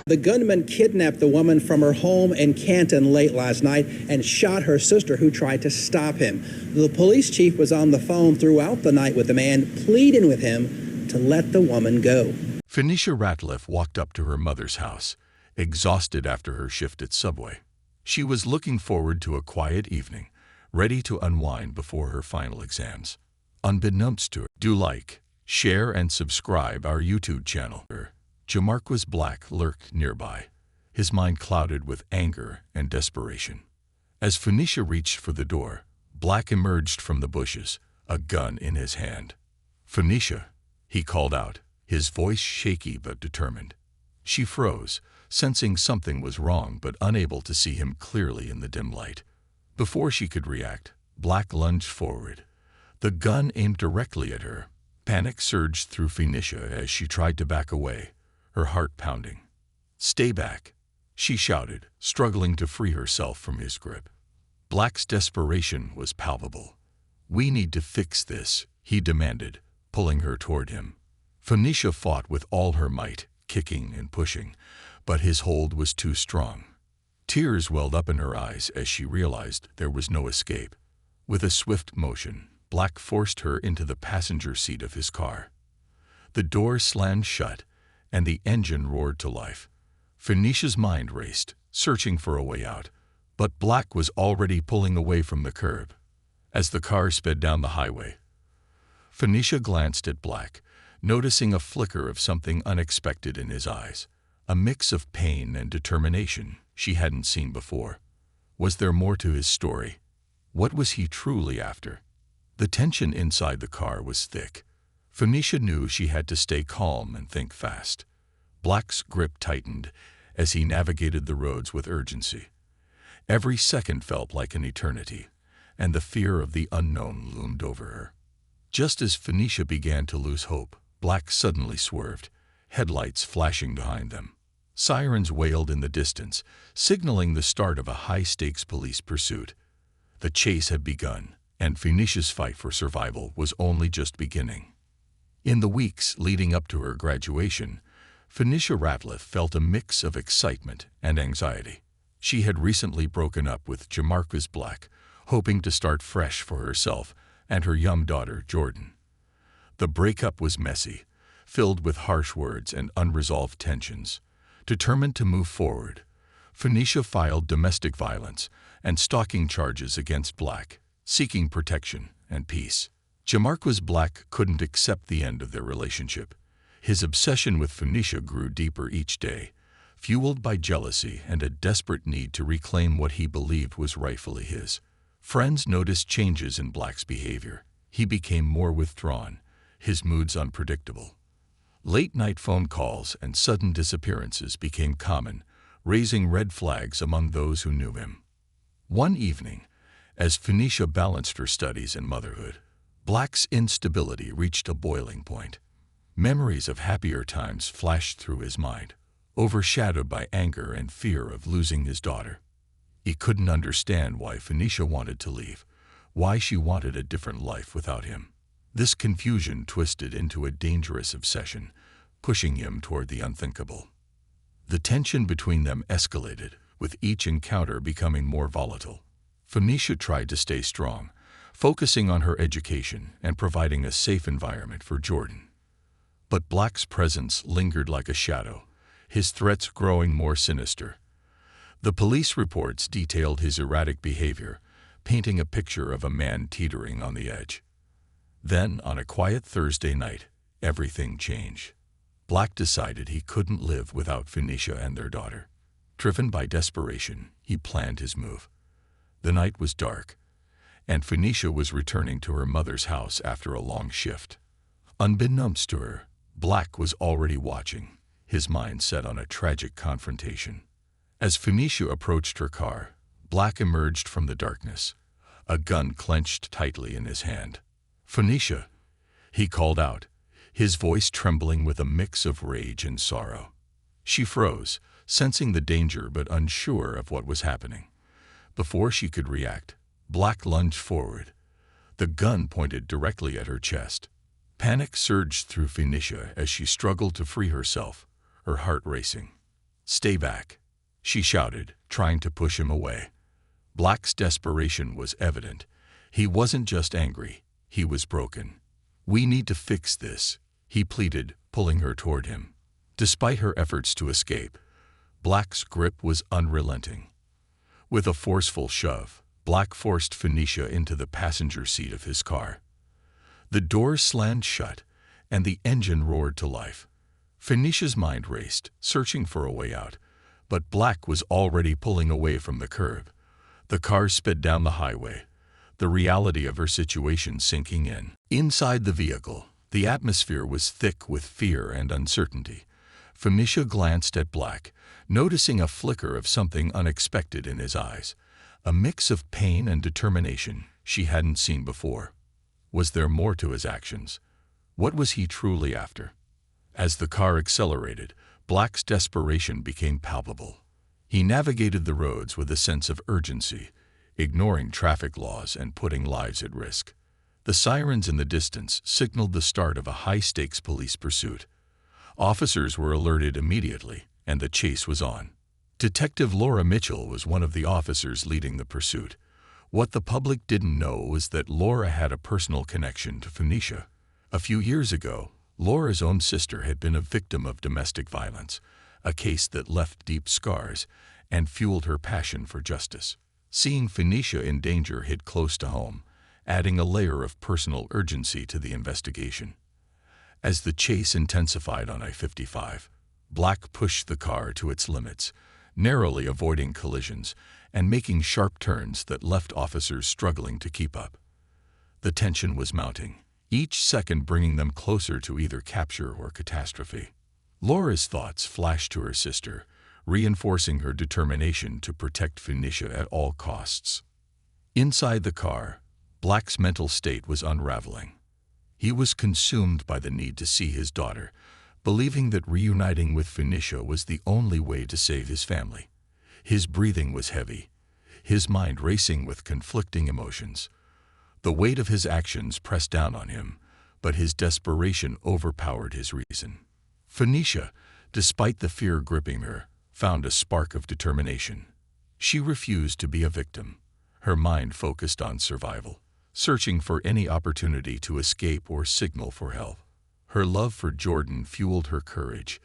The gunman kidnapped the woman from her home in Canton late last night and shot her sister, who tried to stop him. The police chief was on the phone throughout the night with the man, pleading with him to let the woman go. Phoenicia Ratliff walked up to her mother's house, exhausted after her shift at Subway. She was looking forward to a quiet evening, ready to unwind before her final exams. Unbeknownst to her, do like, share, and subscribe our YouTube channel. Jamarquis Black lurked nearby, his mind clouded with anger and desperation. As Phoenicia reached for the door, Black emerged from the bushes, a gun in his hand. "Phoenicia," he called out, his voice shaky but determined. She froze, sensing something was wrong but unable to see him clearly in the dim light. Before she could react, Black lunged forward, the gun aimed directly at her. Panic surged through Phoenicia as she tried to back away, her heart pounding. "Stay back," she shouted, struggling to free herself from his grip. Black's desperation was palpable. "We need to fix this," he demanded, pulling her toward him. Phoenicia fought with all her might, kicking and pushing, but his hold was too strong. Tears welled up in her eyes as she realized there was no escape. With a swift motion, Black forced her into the passenger seat of his car. The door slammed shut, and the engine roared to life. Phoenicia's mind raced, searching for a way out, but Black was already pulling away from the curb. As the car sped down the highway, Phoenicia glanced at Black, noticing a flicker of something unexpected in his eyes, a mix of pain and determination she hadn't seen before. Was there more to his story? What was he truly after? The tension inside the car was thick. Phoenicia knew she had to stay calm and think fast. Black's grip tightened as he navigated the roads with urgency. Every second felt like an eternity, and the fear of the unknown loomed over her. Just as Phoenicia began to lose hope, Black suddenly swerved, headlights flashing behind them. Sirens wailed in the distance, signaling the start of a high-stakes police pursuit. The chase had begun, and Phoenicia's fight for survival was only just beginning. In the weeks leading up to her graduation, Phoenicia Ratliff felt a mix of excitement and anxiety. She had recently broken up with Jamarquis Black, hoping to start fresh for herself and her young daughter, Jordan. The breakup was messy, filled with harsh words and unresolved tensions. Determined to move forward, Phoenicia filed domestic violence and stalking charges against Black, seeking protection and peace. Jamarquis Black couldn't accept the end of their relationship. His obsession with Phoenicia grew deeper each day, fueled by jealousy and a desperate need to reclaim what he believed was rightfully his. Friends noticed changes in Black's behavior. He became more withdrawn, his moods unpredictable. Late-night phone calls and sudden disappearances became common, raising red flags among those who knew him. One evening, as Phoenicia balanced her studies and motherhood, Black's instability reached a boiling point. Memories of happier times flashed through his mind, overshadowed by anger and fear of losing his daughter. He couldn't understand why Phoenicia wanted to leave, why she wanted a different life without him. This confusion twisted into a dangerous obsession, pushing him toward the unthinkable. The tension between them escalated, with each encounter becoming more volatile. Phoenicia tried to stay strong, focusing on her education and providing a safe environment for Jordan. But Black's presence lingered like a shadow, his threats growing more sinister. The police reports detailed his erratic behavior, painting a picture of a man teetering on the edge. Then, on a quiet Thursday night, everything changed. Black decided he couldn't live without Phoenicia and their daughter. Driven by desperation, he planned his move. The night was dark, and Phoenicia was returning to her mother's house after a long shift. Unbeknownst to her, Black was already watching, his mind set on a tragic confrontation. As Phoenicia approached her car, Black emerged from the darkness, a gun clenched tightly in his hand. "Phoenicia," he called out, his voice trembling with a mix of rage and sorrow. She froze, sensing the danger but unsure of what was happening. Before she could react, Black lunged forward, the gun pointed directly at her chest. Panic surged through Phoenicia as she struggled to free herself, her heart racing. "Stay back," she shouted, trying to push him away. Black's desperation was evident. He wasn't just angry, he was broken. "We need to fix this," he pleaded, pulling her toward him. Despite her efforts to escape, Black's grip was unrelenting. With a forceful shove, Black forced Phoenicia into the passenger seat of his car. The doors slammed shut, and the engine roared to life. Phoenicia's mind raced, searching for a way out, but Black was already pulling away from the curb. The car sped down the highway, the reality of her situation sinking in. Inside the vehicle, the atmosphere was thick with fear and uncertainty. Phoenicia glanced at Black, noticing a flicker of something unexpected in his eyes, a mix of pain and determination she hadn't seen before. Was there more to his actions? What was he truly after? As the car accelerated, Black's desperation became palpable. He navigated the roads with a sense of urgency, ignoring traffic laws and putting lives at risk. The sirens in the distance signaled the start of a high-stakes police pursuit. Officers were alerted immediately, and the chase was on. Detective Laura Mitchell was one of the officers leading the pursuit. What the public didn't know was that Laura had a personal connection to Phoenicia. A few years ago, Laura's own sister had been a victim of domestic violence, a case that left deep scars and fueled her passion for justice. Seeing Phoenicia in danger hit close to home, adding a layer of personal urgency to the investigation. As the chase intensified on I-55, Black pushed the car to its limits, narrowly avoiding collisions and making sharp turns that left officers struggling to keep up. The tension was mounting, each second bringing them closer to either capture or catastrophe. Laura's thoughts flashed to her sister, reinforcing her determination to protect Phoenicia at all costs. Inside the car, Black's mental state was unraveling. He was consumed by the need to see his daughter, believing that reuniting with Phoenicia was the only way to save his family. His breathing was heavy, his mind racing with conflicting emotions. The weight of his actions pressed down on him, but his desperation overpowered his reason. Phoenicia, despite the fear gripping her, found a spark of determination. She refused to be a victim, her mind focused on survival, searching for any opportunity to escape or signal for help. Her love for Jordan fueled her courage,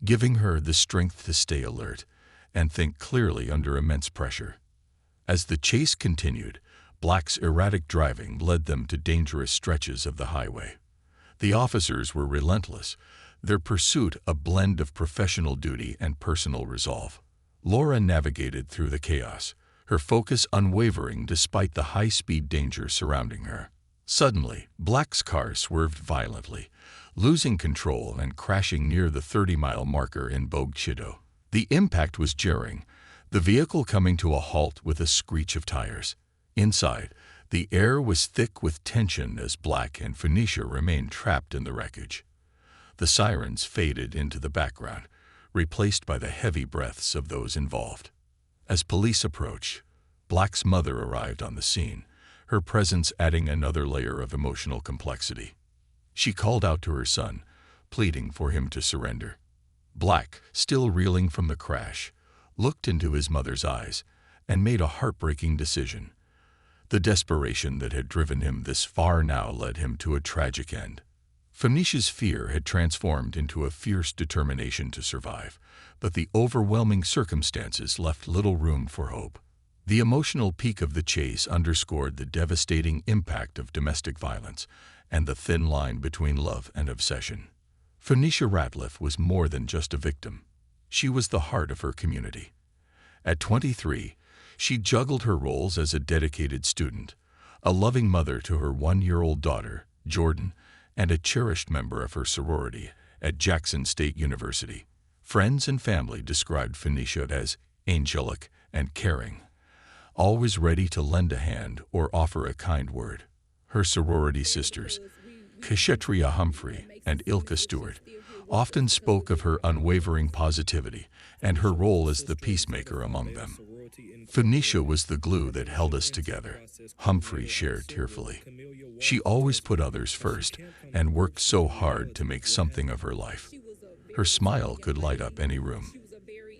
giving her the strength to stay alert and think clearly under immense pressure. As the chase continued, Black's erratic driving led them to dangerous stretches of the highway. The officers were relentless, their pursuit a blend of professional duty and personal resolve. Laura navigated through the chaos, her focus unwavering despite the high-speed danger surrounding her. Suddenly, Black's car swerved violently, losing control and crashing near the 30-mile marker in Bogchido. The impact was jarring, the vehicle coming to a halt with a screech of tires. Inside, the air was thick with tension as Black and Phoenicia remained trapped in the wreckage. The sirens faded into the background, replaced by the heavy breaths of those involved. As police approached, Black's mother arrived on the scene, her presence adding another layer of emotional complexity. She called out to her son, pleading for him to surrender. Black, still reeling from the crash, looked into his mother's eyes and made a heartbreaking decision. The desperation that had driven him this far now led him to a tragic end. Phoenicia's fear had transformed into a fierce determination to survive, but the overwhelming circumstances left little room for hope. The emotional peak of the chase underscored the devastating impact of domestic violence and the thin line between love and obsession. Phoenicia Ratliff was more than just a victim. She was the heart of her community. At 23, she juggled her roles as a dedicated student, a loving mother to her 1-year-old daughter, Jordan, and a cherished member of her sorority at Jackson State University. Friends and family described Phoenicia as angelic and caring, always ready to lend a hand or offer a kind word. Her sorority sisters, Kshetriya Humphrey and Ilka Stewart, often spoke of her unwavering positivity and her role as the peacemaker among them. sorority in Phoenicia was the glue that held us together, Humphrey shared tearfully. She always put others first and worked so hard to make something of her life. Her smile could light up any room.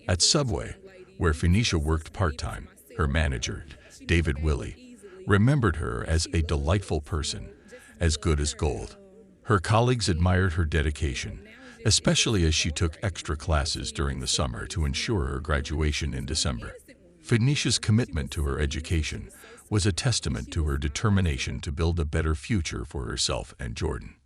At Subway, where Phoenicia worked part-time, her manager, David Willie, remembered her as a delightful person, as good as gold. Her colleagues admired her dedication, especially as she took extra classes during the summer to ensure her graduation in December. Phoenicia's commitment to her education was a testament to her determination to build a better future for herself and Jordan.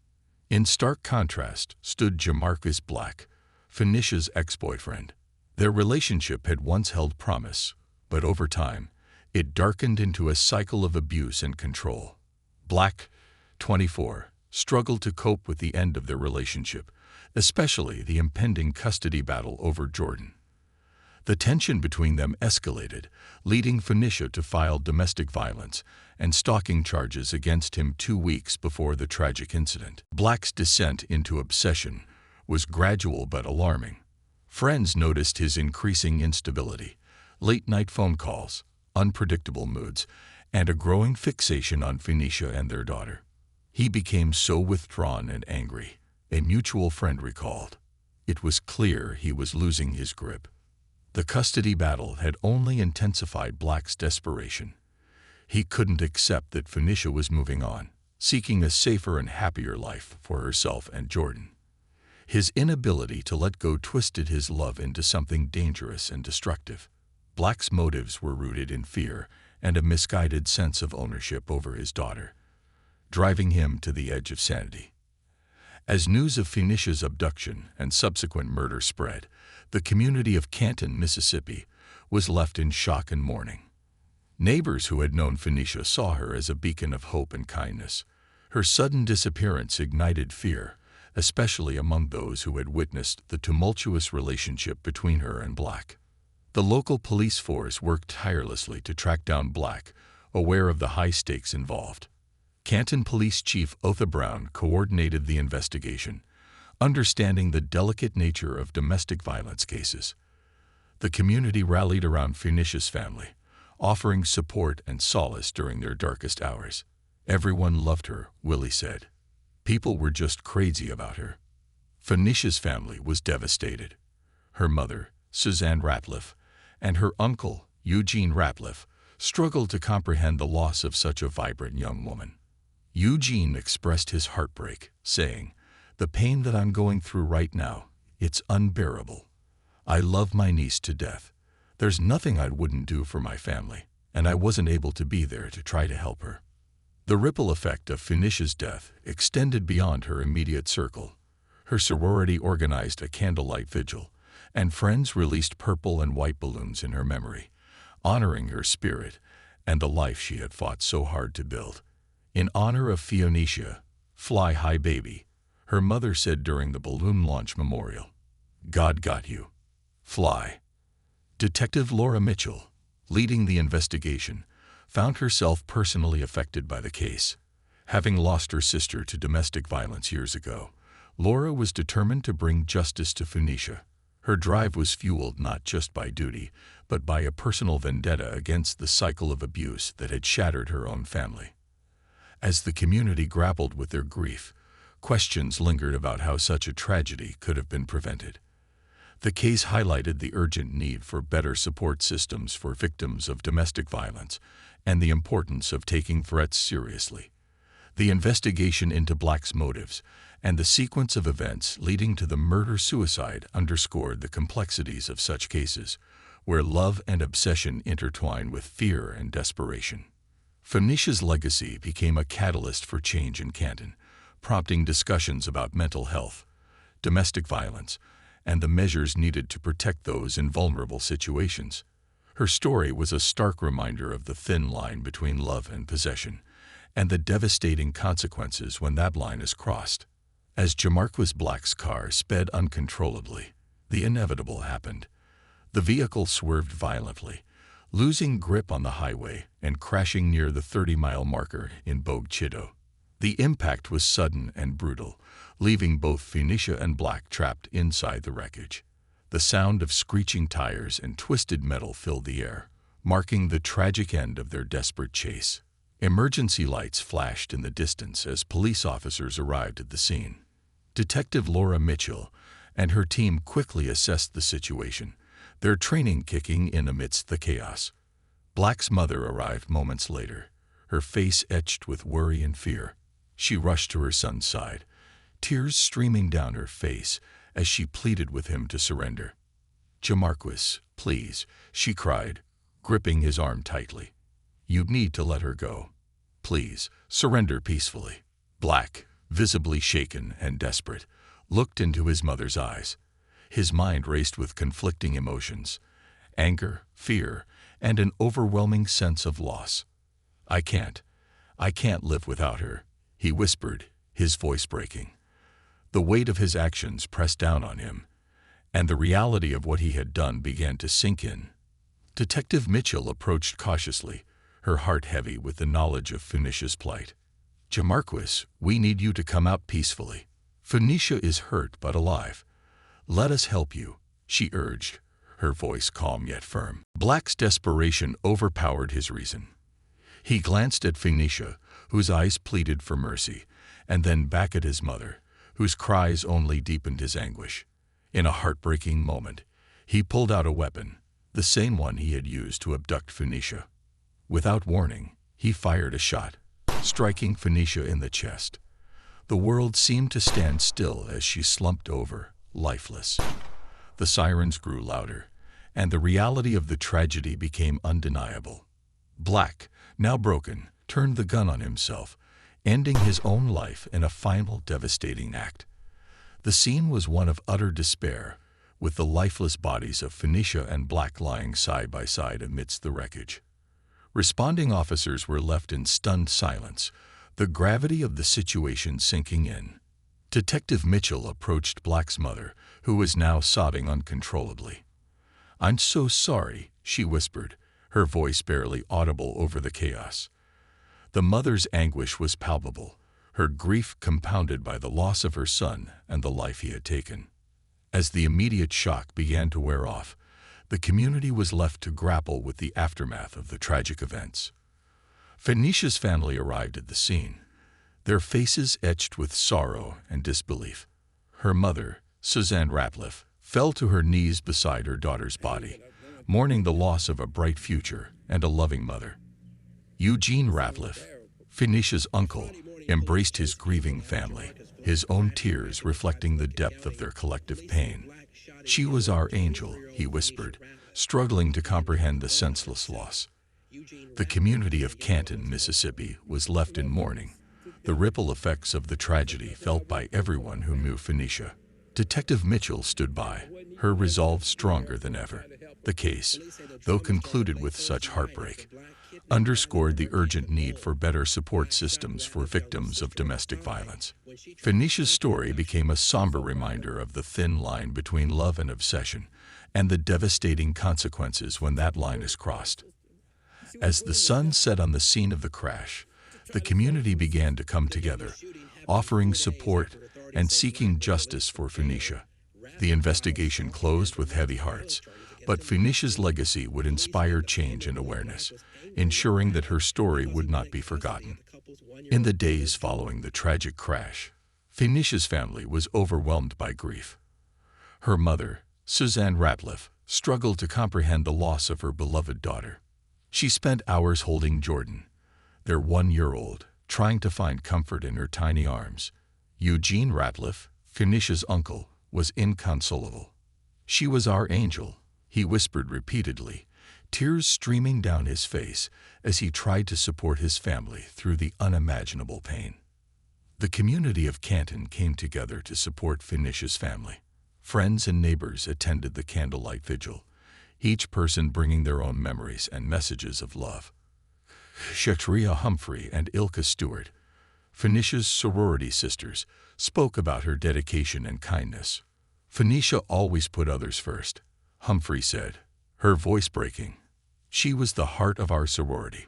In stark contrast stood Jamarcus Black, Phoenicia's ex-boyfriend. Their relationship had once held promise, but over time, it darkened into a cycle of abuse and control. Black, 24, struggled to cope with the end of their relationship, especially the impending custody battle over Jordan. The tension between them escalated, leading Phoenicia to file domestic violence and stalking charges against him 2 weeks before the tragic incident. Black's descent into obsession was gradual but alarming. Friends noticed his increasing instability, late-night phone calls, unpredictable moods, and a growing fixation on Phoenicia and their daughter. He became so withdrawn and angry, a mutual friend recalled. It was clear he was losing his grip. The custody battle had only intensified Black's desperation. He couldn't accept that Phoenicia was moving on, seeking a safer and happier life for herself and Jordan. His inability to let go twisted his love into something dangerous and destructive. Black's motives were rooted in fear and a misguided sense of ownership over his daughter, driving him to the edge of sanity. As news of Phoenicia's abduction and subsequent murder spread, the community of Canton, Mississippi, was left in shock and mourning. Neighbors who had known Phoenicia saw her as a beacon of hope and kindness. Her sudden disappearance ignited fear, especially among those who had witnessed the tumultuous relationship between her and Black. The local police force worked tirelessly to track down Black, aware of the high stakes involved. Canton Police Chief Otha Brown coordinated the investigation, understanding the delicate nature of domestic violence cases. The community rallied around Phoenicia's family, offering support and solace during their darkest hours. Everyone loved her, Willie said. People were just crazy about her. Phoenicia's family was devastated. Her mother, Suzanne Ratliff, and her uncle, Eugene Ratliff, struggled to comprehend the loss of such a vibrant young woman. Eugene expressed his heartbreak, saying, "The pain that I'm going through right now, it's unbearable. I love my niece to death. There's nothing I wouldn't do for my family, and I wasn't able to be there to try to help her." The ripple effect of Phoenicia's death extended beyond her immediate circle. Her sorority organized a candlelight vigil, and friends released purple and white balloons in her memory, honoring her spirit and the life she had fought so hard to build. In honor of Phoenicia, "Fly high, baby," her mother said during the balloon launch memorial. "God got you. Fly." Detective Laura Mitchell, leading the investigation, found herself personally affected by the case. Having lost her sister to domestic violence years ago, Laura was determined to bring justice to Phoenicia. Her drive was fueled not just by duty, but by a personal vendetta against the cycle of abuse that had shattered her own family. As the community grappled with their grief, questions lingered about how such a tragedy could have been prevented. The case highlighted the urgent need for better support systems for victims of domestic violence and the importance of taking threats seriously. The investigation into Black's motives and the sequence of events leading to the murder-suicide underscored the complexities of such cases, where love and obsession intertwine with fear and desperation. Phoenicia's legacy became a catalyst for change in Canton, prompting discussions about mental health, domestic violence, and the measures needed to protect those in vulnerable situations. Her story was a stark reminder of the thin line between love and possession, and the devastating consequences when that line is crossed. As Jamarcus Black's car sped uncontrollably, the inevitable happened. The vehicle swerved violently, losing grip on the highway and crashing near the 30-mile marker in Bogue Chitto. The impact was sudden and brutal, leaving both Phoenicia and Black trapped inside the wreckage. The sound of screeching tires and twisted metal filled the air, marking the tragic end of their desperate chase. Emergency lights flashed in the distance as police officers arrived at the scene. Detective Laura Mitchell and her team quickly assessed the situation, their training kicking in amidst the chaos. Black's mother arrived moments later, her face etched with worry and fear. She rushed to her son's side, tears streaming down her face as she pleaded with him to surrender. "Jamarquis, please," she cried, gripping his arm tightly. "You need to let her go. Please, surrender peacefully." Black, visibly shaken and desperate, looked into his mother's eyes. His mind raced with conflicting emotions: anger, fear, and an overwhelming sense of loss. I can't live without her," he whispered, his voice breaking. The weight of his actions pressed down on him, and the reality of what he had done began to sink in. Detective Mitchell approached cautiously, her heart heavy with the knowledge of Phoenicia's plight. "Jamarquis, we need you to come out peacefully. Phoenicia is hurt but alive. Let us help you," she urged, her voice calm yet firm. Black's desperation overpowered his reason. He glanced at Phoenicia, whose eyes pleaded for mercy, and then back at his mother, whose cries only deepened his anguish. In a heartbreaking moment, he pulled out a weapon, the same one he had used to abduct Phoenicia. Without warning, he fired a shot, striking Phoenicia in the chest. The world seemed to stand still as she slumped over, lifeless. The sirens grew louder, and the reality of the tragedy became undeniable. Black, now broken, turned the gun on himself, ending his own life in a final devastating act. The scene was one of utter despair, with the lifeless bodies of Phoenicia and Black lying side by side amidst the wreckage. Responding officers were left in stunned silence, the gravity of the situation sinking in. Detective Mitchell approached Black's mother, who was now sobbing uncontrollably. "I'm so sorry," she whispered, her voice barely audible over the chaos. The mother's anguish was palpable, her grief compounded by the loss of her son and the life he had taken. As the immediate shock began to wear off, the community was left to grapple with the aftermath of the tragic events. Phoenicia's family arrived at the scene, their faces etched with sorrow and disbelief. Her mother, Suzanne Ratliff, fell to her knees beside her daughter's body, mourning the loss of a bright future and a loving mother. Eugene Ratliff, Phoenicia's uncle, embraced his grieving family, his own tears reflecting the depth of their collective pain. "She was our angel," he whispered, struggling to comprehend the senseless loss. The community of Canton, Mississippi, was left in mourning, the ripple effects of the tragedy felt by everyone who knew Phoenicia. Detective Mitchell stood by, her resolve stronger than ever. The case, though concluded with such heartbreak, underscored the urgent need for better support systems for victims of domestic violence. Phoenicia's story became a somber reminder of the thin line between love and obsession, and the devastating consequences when that line is crossed. As the sun set on the scene of the crash, the community began to come together, offering support and seeking justice for Phoenicia. The investigation closed with heavy hearts, but Phoenicia's legacy would inspire change and awareness, ensuring that her story would not be forgotten. In the days following the tragic crash, Phoenicia's family was overwhelmed by grief. Her mother, Suzanne Ratliff, struggled to comprehend the loss of her beloved daughter. She spent hours holding Jordan, their 1-year-old, trying to find comfort in her tiny arms. Eugene Ratliff, Phoenicia's uncle, was inconsolable. "She was our angel," he whispered repeatedly, tears streaming down his face as he tried to support his family through the unimaginable pain. The community of Canton came together to support Phoenicia's family. Friends and neighbors attended the candlelight vigil, each person bringing their own memories and messages of love. Shatria Humphrey and Ilka Stewart, Phoenicia's sorority sisters, spoke about her dedication and kindness. "Phoenicia always put others first," Humphrey said, her voice breaking. "She was the heart of our sorority."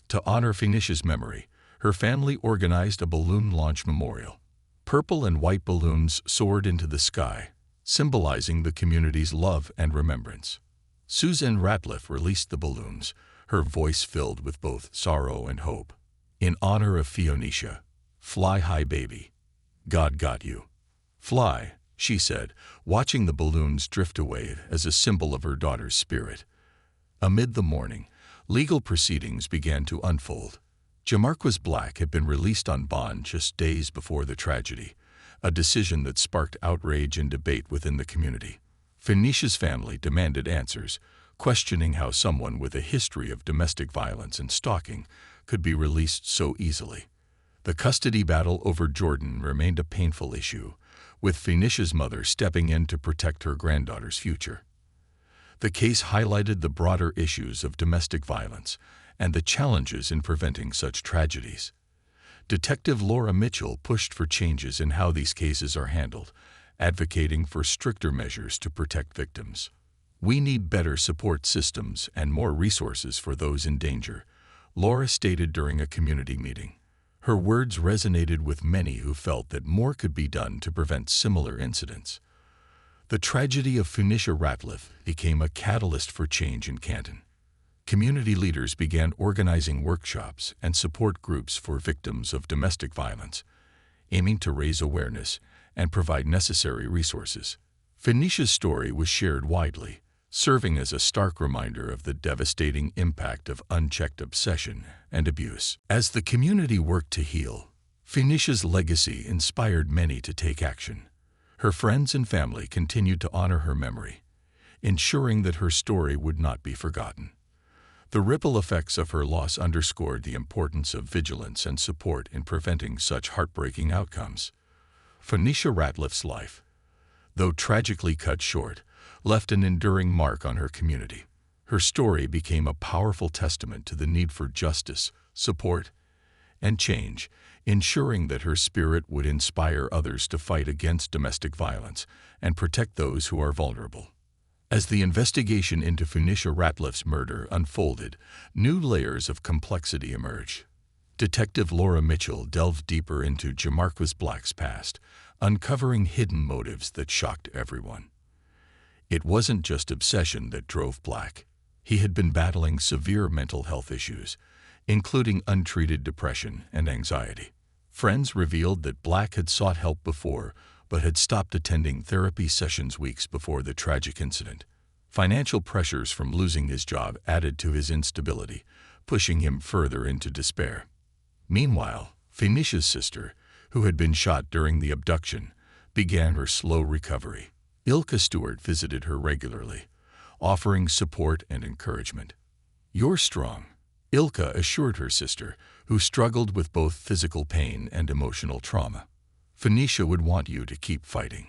To honor Phoenicia's memory, her family organized a balloon launch memorial. Purple and white balloons soared into the sky, symbolizing the community's love and remembrance. Susan Ratliff released the balloons, her voice filled with both sorrow and hope. In honor of Phoenicia, fly high, baby. God got you. Fly, she said, watching the balloons drift away as a symbol of her daughter's spirit. Amid the mourning, legal proceedings began to unfold. Jamarquis Black had been released on bond just days before the tragedy, a decision that sparked outrage and debate within the community. Phoenicia's family demanded answers, questioning how someone with a history of domestic violence and stalking could be released so easily. The custody battle over Jordan remained a painful issue, with Phoenicia's mother stepping in to protect her granddaughter's future. The case highlighted the broader issues of domestic violence and the challenges in preventing such tragedies. Detective Laura Mitchell pushed for changes in how these cases are handled, advocating for stricter measures to protect victims. We need better support systems and more resources for those in danger, Laura stated during a community meeting. Her words resonated with many who felt that more could be done to prevent similar incidents. The tragedy of Phoenicia Ratliff became a catalyst for change in Canton. Community leaders began organizing workshops and support groups for victims of domestic violence, aiming to raise awareness and provide necessary resources. Phoenicia's story was shared widely, serving as a stark reminder of the devastating impact of unchecked obsession and abuse. As the community worked to heal, Phoenicia's legacy inspired many to take action. Her friends and family continued to honor her memory, ensuring that her story would not be forgotten. The ripple effects of her loss underscored the importance of vigilance and support in preventing such heartbreaking outcomes. Phoenicia Ratliff's life, though tragically cut short, left an enduring mark on her community. Her story became a powerful testament to the need for justice, support, and change, ensuring that her spirit would inspire others to fight against domestic violence and protect those who are vulnerable. As the investigation into Phoenicia Ratliff's murder unfolded, new layers of complexity emerged. Detective Laura Mitchell delved deeper into Jamarquis Black's past, uncovering hidden motives that shocked everyone. It wasn't just obsession that drove Black. He had been battling severe mental health issues, including untreated depression and anxiety. Friends revealed that Black had sought help before, but had stopped attending therapy sessions weeks before the tragic incident. Financial pressures from losing his job added to his instability, pushing him further into despair. Meanwhile, Phoenicia's sister, who had been shot during the abduction, began her slow recovery. Ilka Stewart visited her regularly, offering support and encouragement. "You're strong," Ilka assured her sister, who struggled with both physical pain and emotional trauma. "Phoenicia would want you to keep fighting."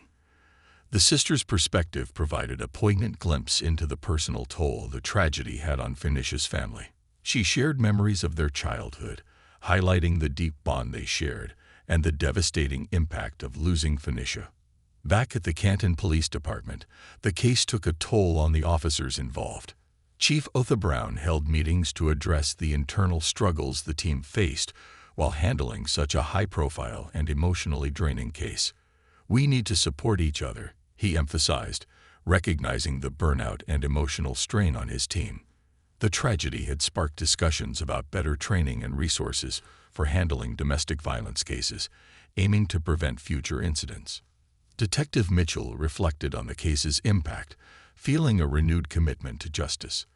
The sister's perspective provided a poignant glimpse into the personal toll the tragedy had on Phoenicia's family. She shared memories of their childhood, highlighting the deep bond they shared and the devastating impact of losing Phoenicia. Back at the Canton Police Department, the case took a toll on the officers involved. Chief Otha Brown held meetings to address the internal struggles the team faced while handling such a high-profile and emotionally draining case. "We need to support each other," he emphasized, recognizing the burnout and emotional strain on his team. The tragedy had sparked discussions about better training and resources for handling domestic violence cases, aiming to prevent future incidents. Detective Mitchell reflected on the case's impact, feeling a renewed commitment to justice.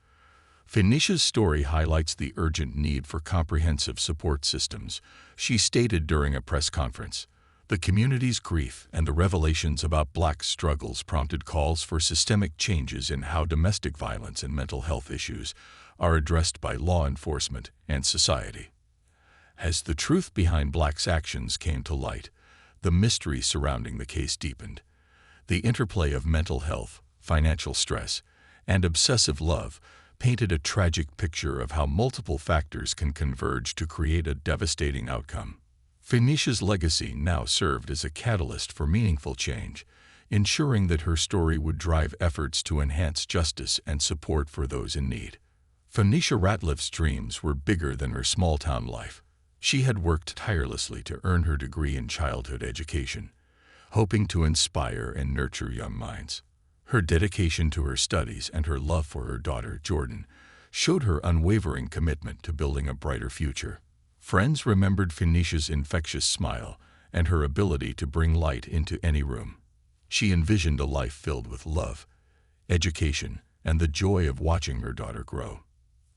Phoenicia's story highlights the urgent need for comprehensive support systems, she stated during a press conference. The community's grief and the revelations about Black's struggles prompted calls for systemic changes in how domestic violence and mental health issues are addressed by law enforcement and society. As the truth behind Black's actions came to light, the mystery surrounding the case deepened. The interplay of mental health, financial stress, and obsessive love painted a tragic picture of how multiple factors can converge to create a devastating outcome. Phoenicia's legacy now served as a catalyst for meaningful change, ensuring that her story would drive efforts to enhance justice and support for those in need. Phoenicia Ratliff's dreams were bigger than her small-town life. She had worked tirelessly to earn her degree in childhood education, hoping to inspire and nurture young minds. Her dedication to her studies and her love for her daughter, Jordan, showed her unwavering commitment to building a brighter future. Friends remembered Phoenicia's infectious smile and her ability to bring light into any room. She envisioned a life filled with love, education, and the joy of watching her daughter grow.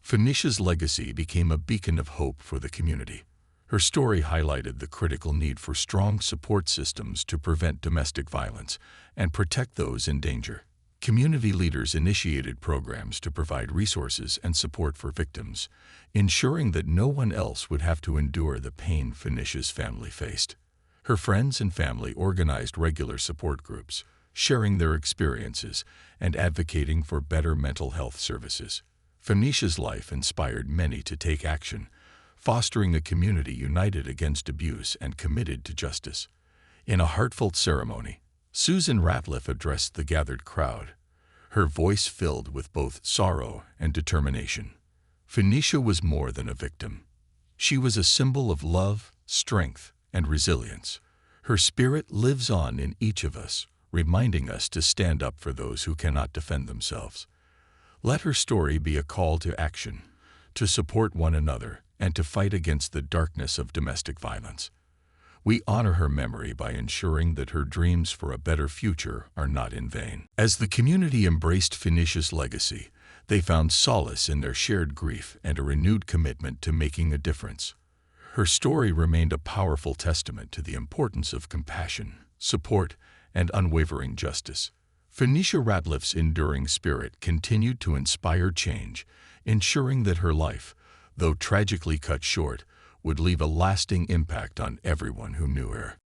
Phoenicia's legacy became a beacon of hope for the community. Her story highlighted the critical need for strong support systems to prevent domestic violence and protect those in danger. Community leaders initiated programs to provide resources and support for victims, ensuring that no one else would have to endure the pain Phoenicia's family faced. Her friends and family organized regular support groups, sharing their experiences and advocating for better mental health services. Phoenicia's life inspired many to take action, fostering a community united against abuse and committed to justice. In a heartfelt ceremony, Susan Ratliff addressed the gathered crowd, her voice filled with both sorrow and determination. Phoenicia was more than a victim. She was a symbol of love, strength, and resilience. Her spirit lives on in each of us, reminding us to stand up for those who cannot defend themselves. Let her story be a call to action, to support one another, and to fight against the darkness of domestic violence. We honor her memory by ensuring that her dreams for a better future are not in vain. As the community embraced Phoenicia's legacy, they found solace in their shared grief and a renewed commitment to making a difference. Her story remained a powerful testament to the importance of compassion, support, and unwavering justice. Phoenicia Ratliff's enduring spirit continued to inspire change, ensuring that her life, though tragically cut short, would leave a lasting impact on everyone who knew her.